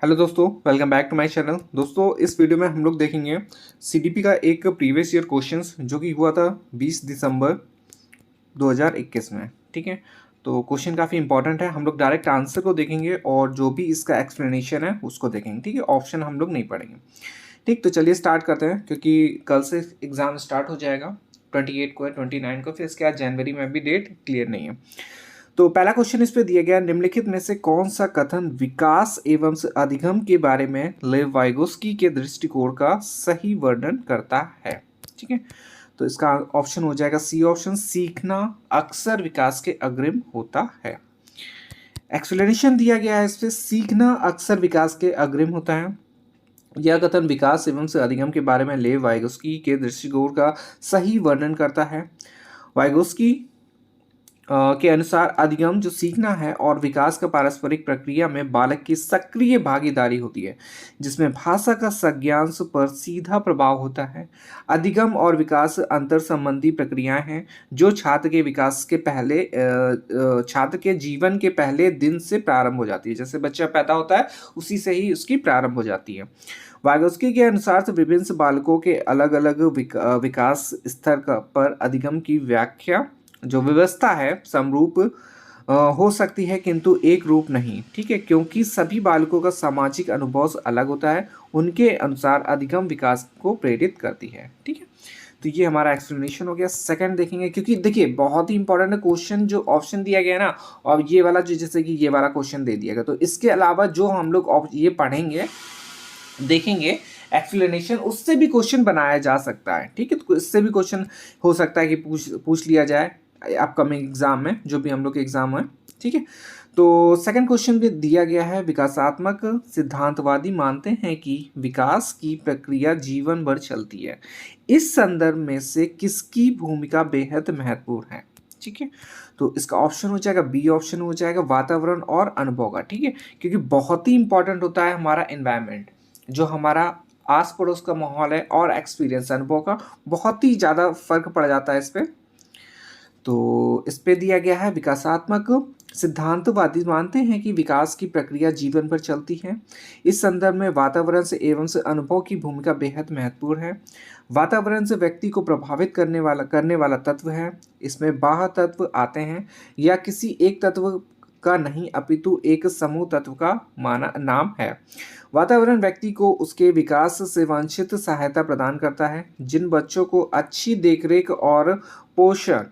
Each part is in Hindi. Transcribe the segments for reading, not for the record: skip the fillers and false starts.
हेलो दोस्तों, welcome back to my channel. दोस्तों, इस वीडियो में हम लोग देखेंगे सीडीपी का एक प्रीवियस ईयर क्वेश्चंस जो कि हुआ था 20 दिसंबर 2021 में। ठीक है, तो क्वेश्चन काफ़ी इंपॉर्टेंट है। हम लोग डायरेक्ट आंसर को देखेंगे और जो भी इसका एक्सप्लेनेशन है उसको देखेंगे। ठीक है, ऑप्शन हम लोग नहीं पढ़ेंगे। ठीक, तो चलिए स्टार्ट करते हैं क्योंकि कल से एग्ज़ाम स्टार्ट हो जाएगा। 28 को है, 29 को, फिर इसके बाद जनवरी में भी डेट क्लियर नहीं है। तो पहला क्वेश्चन इस पे दिया गया, निम्नलिखित में से कौन सा कथन विकास एवं अधिगम के बारे में लेव वाइगोस्की के दृष्टिकोण का सही वर्णन करता है। ठीक है, तो इसका ऑप्शन हो जाएगा सी ऑप्शन, सीखना अक्सर विकास के अग्रिम होता है। एक्सप्लेनेशन दिया गया है इस पे, सीखना अक्सर विकास के अग्रिम होता है। यह कथन विकास एवं अधिगम के बारे में लेव वाइगोस्की के दृष्टिकोण का सही वर्णन करता है। वाइगोस्की के अनुसार अधिगम जो सीखना है और विकास का पारस्परिक प्रक्रिया में बालक की सक्रिय भागीदारी होती है, जिसमें भाषा का संज्ञांश पर सीधा प्रभाव होता है। अधिगम और विकास अंतर संबंधी प्रक्रियाएं हैं जो छात्र के विकास के पहले छात्र के जीवन के पहले दिन से प्रारंभ हो जाती है। जैसे बच्चा पैदा होता है उसी से ही उसकी प्रारंभ हो जाती है। वाइगोस्की के अनुसार से विभिन्न बालकों के अलग अलग विकास स्तर पर अधिगम की व्याख्या जो व्यवस्था है समरूप हो सकती है किंतु एक रूप नहीं। ठीक है, क्योंकि सभी बालकों का सामाजिक अनुभव अलग होता है। उनके अनुसार अधिगम विकास को प्रेरित करती है। ठीक है, तो ये हमारा एक्सप्लेनेशन हो गया। सेकंड देखेंगे, क्योंकि देखिए बहुत ही इंपॉर्टेंट है क्वेश्चन जो ऑप्शन दिया गया है ना, और ये वाला जो जैसे कि ये वाला क्वेश्चन दे दिया गया, तो इसके अलावा जो हम लोग ये पढ़ेंगे देखेंगे एक्सप्लेनेशन, उससे भी क्वेश्चन बनाया जा सकता है। ठीक है, तो इससे भी क्वेश्चन हो सकता है कि पूछ लिया जाए अपकमिंग एग्जाम में, जो भी हम लोग के एग्जाम है। ठीक है, तो सेकंड क्वेश्चन भी दिया गया है, विकासात्मक सिद्धांतवादी मानते हैं कि विकास की प्रक्रिया जीवन भर चलती है। इस संदर्भ में से किसकी भूमिका बेहद महत्वपूर्ण है। ठीक है, तो इसका ऑप्शन हो जाएगा बी ऑप्शन हो जाएगा, वातावरण और अनुभव का। ठीक है, क्योंकि बहुत ही इंपॉर्टेंट होता है हमारा एनवायरनमेंट, जो हमारा आस पड़ोस का माहौल है, और एक्सपीरियंस अनुभव का बहुत ही ज़्यादा फर्क पड़ जाता है इस पर। तो इस पे दिया गया है, विकासात्मक सिद्धांतवादी मानते हैं कि विकास की प्रक्रिया जीवन भर चलती है। इस संदर्भ में वातावरण से एवं से अनुभव की भूमिका बेहद महत्वपूर्ण है। वातावरण से व्यक्ति को प्रभावित करने वाला तत्व है। इसमें बाह्य तत्व आते हैं या किसी एक तत्व का नहीं अपितु एक समूह तत्व का नाम है। वातावरण व्यक्ति को उसके विकास से वांछित सहायता प्रदान करता है। जिन बच्चों को अच्छी देखरेख और पोषण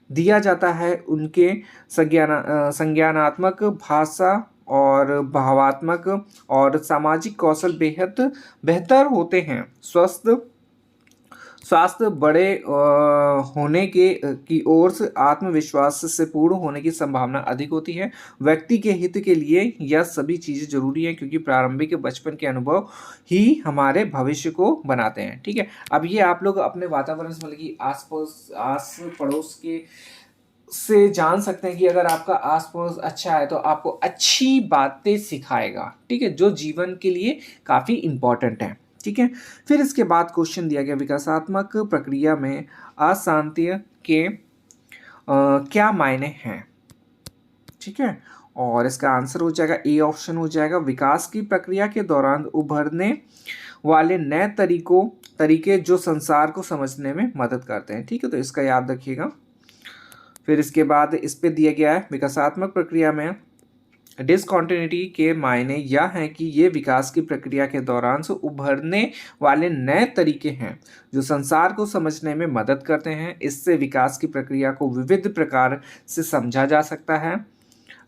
दिया जाता है उनके संज्ञानात्मक, भाषा और भावात्मक और सामाजिक कौशल बेहद बेहतर होते हैं। स्वास्थ्य बड़े होने की ओर से आत्मविश्वास से पूर्ण होने की संभावना अधिक होती है। व्यक्ति के हित के लिए यह सभी चीज़ें जरूरी हैं, क्योंकि प्रारंभिक बचपन के अनुभव ही हमारे भविष्य को बनाते हैं। ठीक है, अब ये आप लोग अपने वातावरण से मतलब कि आस पड़ोस के से जान सकते हैं कि अगर आपका आस पड़ोस अच्छा है तो आपको अच्छी बातें सिखाएगा। ठीक है, जो जीवन के लिए काफ़ी इंपॉर्टेंट है। ठीक है, फिर इसके बाद क्वेश्चन दिया गया, विकासात्मक प्रक्रिया में अशांति के क्या मायने हैं। ठीक है, और इसका आंसर हो जाएगा ए ऑप्शन हो जाएगा, विकास की प्रक्रिया के दौरान उभरने वाले नए तरीके जो संसार को समझने में मदद करते हैं। ठीक है, तो इसका याद रखिएगा। फिर इसके बाद इस पे दिया गया है, विकासात्मक प्रक्रिया में डिसकॉन्टिन्यूटी के मायने यह है कि ये विकास की प्रक्रिया के दौरान से उभरने वाले नए तरीके हैं जो संसार को समझने में मदद करते हैं। इससे विकास की प्रक्रिया को विविध प्रकार से समझा जा सकता है।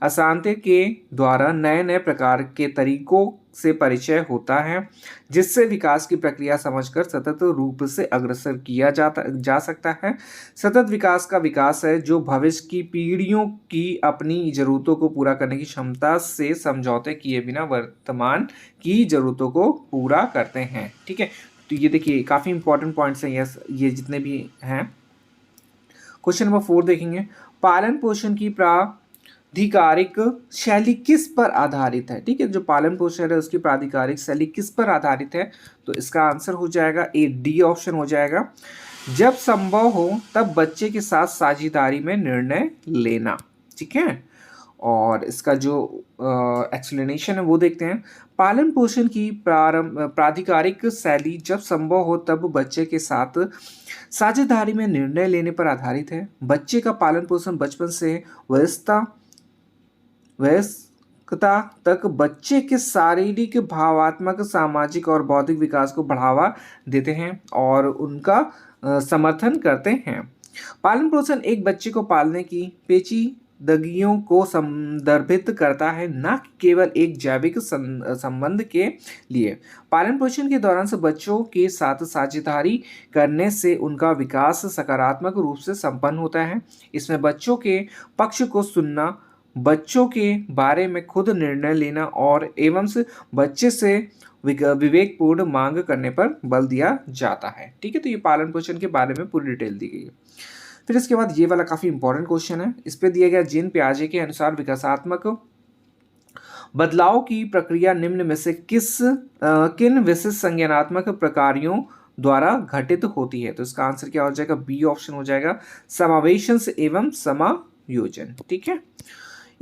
अशांति के द्वारा नए नए प्रकार के तरीकों से परिचय होता है, जिससे विकास की प्रक्रिया समझकर सतत रूप से अग्रसर किया जा सकता है। सतत विकास का विकास है जो भविष्य की पीढ़ियों की अपनी जरूरतों को पूरा करने की क्षमता से समझौते किए बिना वर्तमान की जरूरतों को पूरा करते हैं। ठीक है, तो ये देखिए काफ़ी इंपॉर्टेंट पॉइंट्स हैं ये जितने भी हैं। क्वेश्चन नंबर 4 देखेंगे, पालन पोषण की प्राधिकारिक शैली किस पर आधारित है। ठीक है, जो पालन पोषण है उसकी प्राधिकारिक शैली किस पर आधारित है, तो इसका आंसर हो जाएगा ए डी ऑप्शन हो जाएगा, जब संभव हो तब बच्चे के साथ साझेदारी में निर्णय लेना। ठीक है, और इसका जो एक्सप्लेनेशन है वो देखते हैं। पालन पोषण की प्राधिकारिक शैली जब संभव हो तब बच्चे के साथ साझेदारी में निर्णय लेने पर आधारित है। बच्चे का पालन पोषण बचपन से वयस्कता तक बच्चे के शारीरिक, भावात्मक, सामाजिक और बौद्धिक विकास को बढ़ावा देते हैं और उनका समर्थन करते हैं। पालन पोषण एक बच्चे को पालने की पेचीदगियों को संदर्भित करता है, न कि केवल एक जैविक संबंध के लिए। पालन पोषण के दौरान से बच्चों के साथ साझेदारी करने से उनका विकास सकारात्मक रूप से संपन्न होता है। इसमें बच्चों के पक्ष को सुनना, बच्चों के बारे में खुद निर्णय लेना और एवं से बच्चे से विवेकपूर्ण मांग करने पर बल दिया जाता है। ठीक है, तो ये पालन पोषण के बारे में पूरी डिटेल दी गई है। फिर इसके बाद ये वाला काफी इंपॉर्टेंट क्वेश्चन है। इस पे दिया गया जीन पियाजे के अनुसार विकासात्मक बदलाव की प्रक्रिया निम्न में से किन विशिष्ट संज्ञानात्मक प्रकारों द्वारा घटित होती है? तो इसका आंसर क्या हो जाएगा? बी ऑप्शन हो जाएगा, समावेशन एवं समायोजन। ठीक है,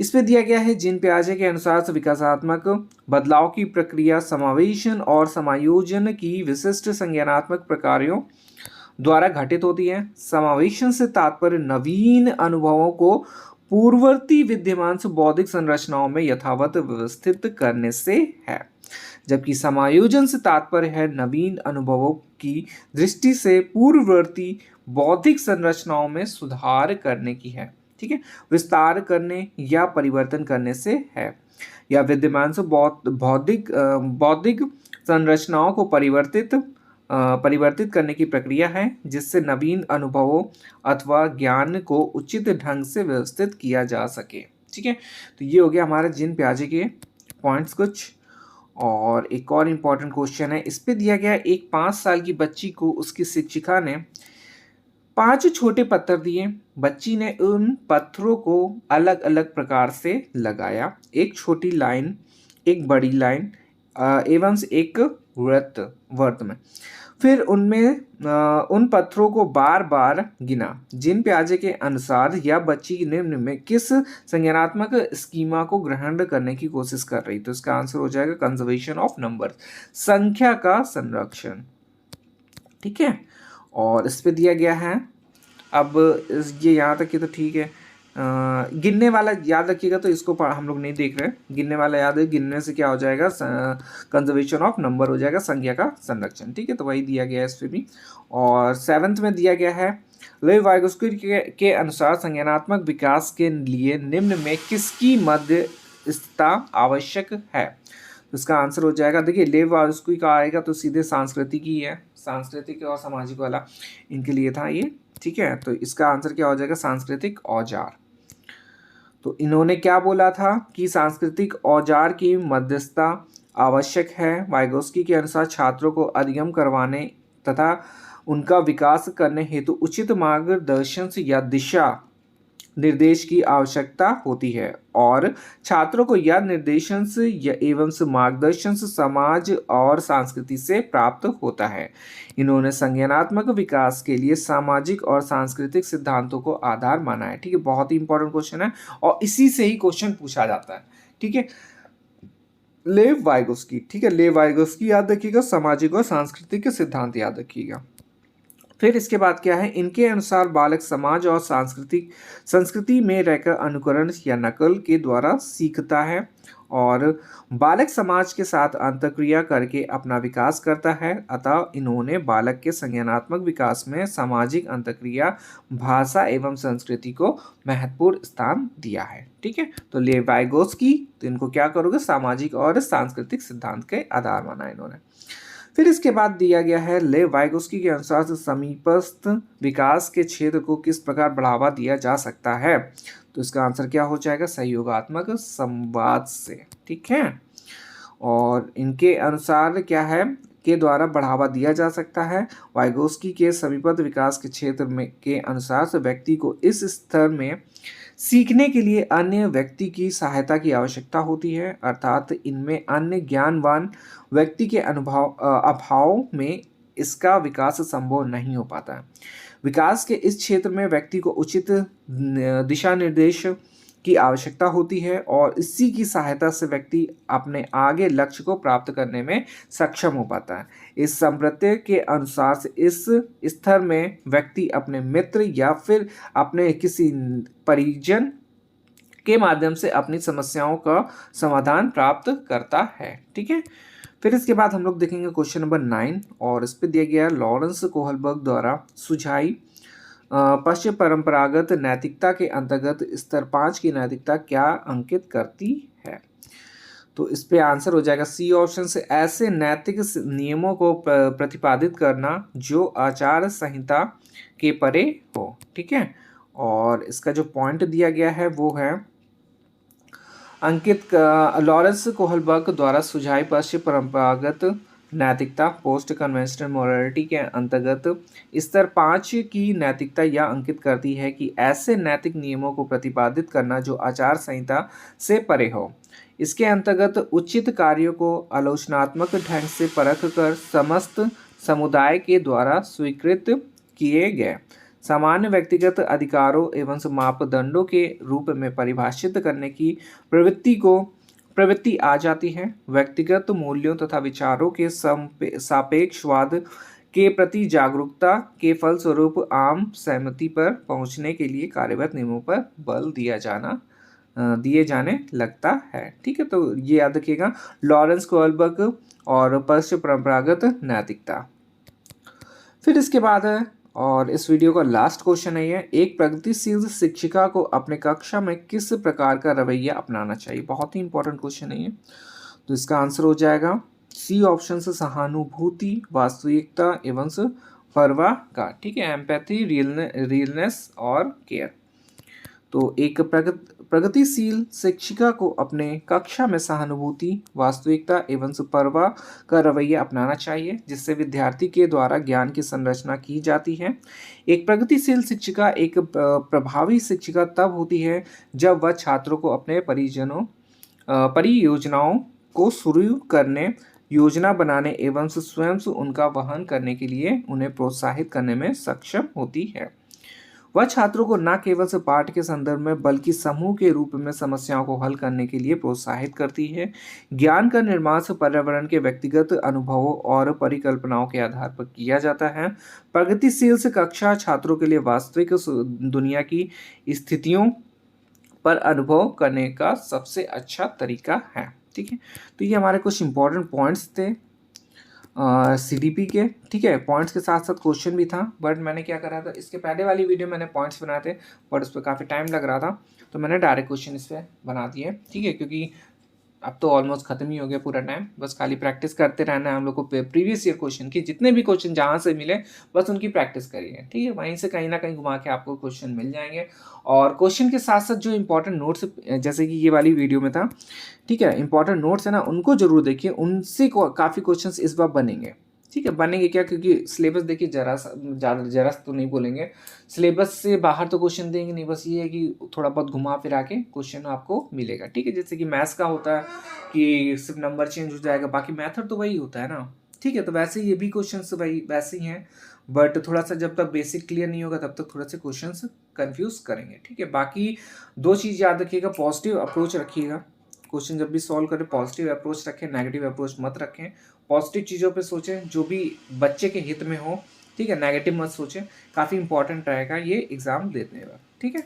इस पे दिया गया है जीन पियाजे के अनुसार विकासात्मक बदलाव की प्रक्रिया समावेशन और समायोजन की विशिष्ट संज्ञानात्मक प्रकारों द्वारा घटित होती है। समावेशन से तात्पर्य नवीन अनुभवों को पूर्ववर्ती विद्यमान से बौद्धिक संरचनाओं में यथावत व्यवस्थित करने से है, जबकि समायोजन से तात्पर्य है नवीन अनुभवों की दृष्टि से पूर्ववर्ती बौद्धिक संरचनाओं में सुधार करने की है। ठीक है, विस्तार करने या परिवर्तन करने से है, या विद्यमान से बौद्धिक संरचनाओं को परिवर्तित करने की प्रक्रिया है, जिससे नवीन अनुभवों अथवा ज्ञान को उचित ढंग से व्यवस्थित किया जा सके। ठीक है, तो ये हो गया हमारा जीन पियाजे के पॉइंट्स कुछ। और एक और इम्पॉर्टेंट क्वेश्चन है, इस पे दिया गया एक 5 साल की बच्ची को उसकी शिक्षिका ने 5 छोटे पत्थर दिए। बच्ची ने उन पत्थरों को अलग अलग प्रकार से लगाया, एक छोटी लाइन, एक बड़ी लाइन एवं एक वर्त में। फिर उन पत्थरों को बार बार गिना। जीन पियाजे के अनुसार यह बच्ची निम्न में किस संज्ञानात्मक स्कीमा को ग्रहण करने की कोशिश कर रही? तो इसका आंसर हो जाएगा कंजर्वेशन ऑफ नंबर, संख्या का संरक्षण। ठीक है, और इस पे दिया गया है, अब ये यहाँ तक की तो ठीक है। गिनने वाला याद रखिएगा, तो इसको हम लोग नहीं देख रहे हैं। गिनने वाला याद है, गिनने से क्या हो जाएगा? कंजर्वेशन ऑफ नंबर हो जाएगा, संख्या का संरक्षण। ठीक है, तो वही दिया गया है इस पे भी। और 7th में दिया गया है, लेव वाइगोस्की के अनुसार संज्ञानात्मक विकास के लिए निम्न में किसकी मध्यस्थता आवश्यक है? तो इसका आंसर हो जाएगा, देखिए लेव वाइगोस्की का आएगा तो सीधे सांस्कृतिक ही है, सांस्कृतिक और सामाजिक वाला इनके लिए था ये। ठीक है, तो इसका आंसर क्या हो जाएगा? सांस्कृतिक औजार। तो इन्होंने क्या बोला था कि सांस्कृतिक औजार की मध्यस्थता आवश्यक है। वाइगोस्की के अनुसार छात्रों को अधिगम करवाने तथा उनका विकास करने हेतु उचित मार्गदर्शन या दिशा निर्देश की आवश्यकता होती है, और छात्रों को यह निर्देशन एवं मार्गदर्शन समाज और संस्कृति से प्राप्त होता है। इन्होंने संज्ञानात्मक विकास के लिए सामाजिक और सांस्कृतिक सिद्धांतों को आधार माना है। ठीक है, बहुत ही इंपॉर्टेंट क्वेश्चन है और इसी से ही क्वेश्चन पूछा जाता है। ठीक है, लेव वाइगोस्की। ठीक है, लेव वाइगोस्की याद रखिएगा, सामाजिक और सांस्कृतिक सिद्धांत याद रखिएगा। फिर इसके बाद क्या है, इनके अनुसार बालक समाज और संस्कृति में रहकर अनुकरण या नकल के द्वारा सीखता है, और बालक समाज के साथ अंतःक्रिया करके अपना विकास करता है। अतः इन्होंने बालक के संज्ञानात्मक विकास में सामाजिक अंतःक्रिया, भाषा एवं संस्कृति को महत्वपूर्ण स्थान दिया है। ठीक है, तो लेव वाइगोस्की, तो इनको क्या करोगे? सामाजिक और सांस्कृतिक सिद्धांत के आधार माना इन्होंने। फिर इसके बाद दिया गया है, लेव वाइगोस्की के अनुसार समीपस्थ विकास के क्षेत्र को किस प्रकार बढ़ावा दिया जा सकता है? तो इसका आंसर क्या हो जाएगा? सहयोगात्मक संवाद से। ठीक है, और इनके अनुसार क्या है के द्वारा बढ़ावा दिया जा सकता है। वाइगोस्की के समीपस्थ विकास के क्षेत्र में के अनुसार से व्यक्ति को इस स्तर में सीखने के लिए अन्य व्यक्ति की सहायता की आवश्यकता होती है, अर्थात इनमें अन्य ज्ञानवान व्यक्ति के अभाव में इसका विकास संभव नहीं हो पाता है। विकास के इस क्षेत्र में व्यक्ति को उचित दिशा निर्देश की आवश्यकता होती है और इसी की सहायता से व्यक्ति अपने आगे लक्ष्य को प्राप्त करने में सक्षम हो पाता है। इस संप्रत्यय के अनुसार से इस स्तर में व्यक्ति अपने मित्र या फिर अपने किसी परिजन के माध्यम से अपनी समस्याओं का समाधान प्राप्त करता है। ठीक है, फिर इसके बाद हम लोग देखेंगे क्वेश्चन नंबर 9 और इस पे दिया गया है लॉरेंस कोहलबर्ग द्वारा सुझाई पश्चिम परंपरागत नैतिकता के अंतर्गत स्तर 5 की नैतिकता क्या अंकित करती है। तो इस पे आंसर हो जाएगा सी ऑप्शन से, ऐसे नैतिक नियमों को प्रतिपादित करना जो आचार संहिता के परे हो। ठीक है, और इसका जो पॉइंट दिया गया है वो है अंकित लॉरेंस कोहलबर्ग द्वारा सुझाई पश्चिम परंपरागत नैतिकता पोस्ट कन्वेंशनल मोरालिटी के अंतर्गत स्तर 5 की नैतिकता यह अंकित करती है कि ऐसे नैतिक नियमों को प्रतिपादित करना जो आचार संहिता से परे हो। इसके अंतर्गत उचित कार्यों को आलोचनात्मक ढंग से परख कर समस्त समुदाय के द्वारा स्वीकृत किए गए सामान्य व्यक्तिगत अधिकारों एवं मापदंडों के रूप में परिभाषित करने की प्रवृत्ति आ जाती है। व्यक्तिगत मूल्यों तथा विचारों के सापेक्षवाद के प्रति जागरूकता के फलस्वरूप आम सहमति पर पहुंचने के लिए कार्यबद्ध नियमों पर बल दिए जाने लगता है। ठीक है, तो ये याद रखिएगा लॉरेंस कोहलबर्ग और पश्चिम परंपरागत नैतिकता। फिर इसके बाद है और इस वीडियो का लास्ट क्वेश्चन है ये, एक प्रगतिशील शिक्षिका को अपने कक्षा में किस प्रकार का रवैया अपनाना चाहिए। बहुत ही इंपॉर्टेंट क्वेश्चन है ये, तो इसका आंसर हो जाएगा सी ऑप्शन से, सहानुभूति, वास्तविकता एवं परवाह का। ठीक है, एम्पैथी, रियलनेस और केयर। तो एक प्रगतिशील शिक्षिका को अपने कक्षा में सहानुभूति, वास्तविकता एवं परवाह का रवैया अपनाना चाहिए जिससे विद्यार्थी के द्वारा ज्ञान की संरचना की जाती है। एक प्रगतिशील शिक्षिका एक प्रभावी शिक्षिका तब होती है जब वह छात्रों को अपने परियोजनाओं को शुरू करने, योजना बनाने एवं स्वयं उनका वहन करने के लिए उन्हें प्रोत्साहित करने में सक्षम होती है। वह छात्रों को न केवल से पाठ के संदर्भ में बल्कि समूह के रूप में समस्याओं को हल करने के लिए प्रोत्साहित करती है। ज्ञान का निर्माण पर्यावरण के व्यक्तिगत अनुभवों और परिकल्पनाओं के आधार पर किया जाता है। प्रगतिशील से कक्षा छात्रों के लिए वास्तविक दुनिया की स्थितियों पर अनुभव करने का सबसे अच्छा तरीका है। ठीक है, तो ये हमारे कुछ इंपॉर्टेंट पॉइंट्स थे CDP के। ठीक है, पॉइंट्स के साथ साथ क्वेश्चन भी था, बट मैंने क्या करा था, इसके पहले वाली वीडियो मैंने पॉइंट्स बनाए थे बट उस पर काफ़ी टाइम लग रहा था तो मैंने डायरेक्ट क्वेश्चन इस पर बना दिए। ठीक है, क्योंकि अब तो ऑलमोस्ट खत्म ही हो गया पूरा टाइम, बस खाली प्रैक्टिस करते रहना है हम लोग को। प्रीवियस ईयर क्वेश्चन की जितने भी क्वेश्चन जहाँ से मिले बस उनकी प्रैक्टिस करिए। ठीक है, वहीं से कहीं ना कहीं घुमा के आपको क्वेश्चन मिल जाएंगे और क्वेश्चन के साथ साथ जो इंपॉर्टेंट नोट्स जैसे कि ये वाली वीडियो में था, ठीक है, इंपॉर्टेंट नोट्स है ना, उनको जरूर देखिए, उनसे काफ़ी क्वेश्चन इस बार बनेंगे। ठीक है, बनेंगे क्या, क्योंकि सिलेबस देखिए जरा तो नहीं बोलेंगे, सिलेबस से बाहर तो क्वेश्चन देंगे नहीं, बस ये है कि थोड़ा बहुत घुमा फिरा के क्वेश्चन आपको मिलेगा। ठीक है, जैसे कि मैथ्स का होता है कि सिर्फ नंबर चेंज हो जाएगा, बाकी मेथड तो वही होता है ना। ठीक है, तो वैसे ये भी क्वेश्चन वैसे ही हैं, बट थोड़ा सा जब तक बेसिक क्लियर नहीं होगा तब तक थोड़ा सा क्वेश्चन कन्फ्यूज करेंगे। ठीक है, बाकी दो चीज़ याद रखिएगा, पॉजिटिव अप्रोच रखिएगा, क्वेश्चन जब भी सॉल्व करें पॉजिटिव अप्रोच रखें, नेगेटिव अप्रोच मत रखें। पॉजिटिव चीज़ों पे सोचें जो भी बच्चे के हित में हो। ठीक है, नेगेटिव मत सोचें, काफ़ी इंपॉर्टेंट रहेगा ये एग्ज़ाम देने में। ठीक है,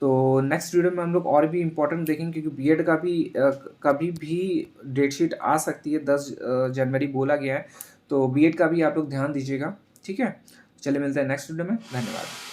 तो नेक्स्ट वीडियो में हम लोग और भी इंपॉर्टेंट देखेंगे क्योंकि बीएड का भी कभी भी डेट शीट आ सकती है, 10 जनवरी बोला गया है, तो बीएड का भी आप लोग ध्यान दीजिएगा। ठीक है, चलिए मिलते हैं नेक्स्ट वीडियो में, धन्यवाद।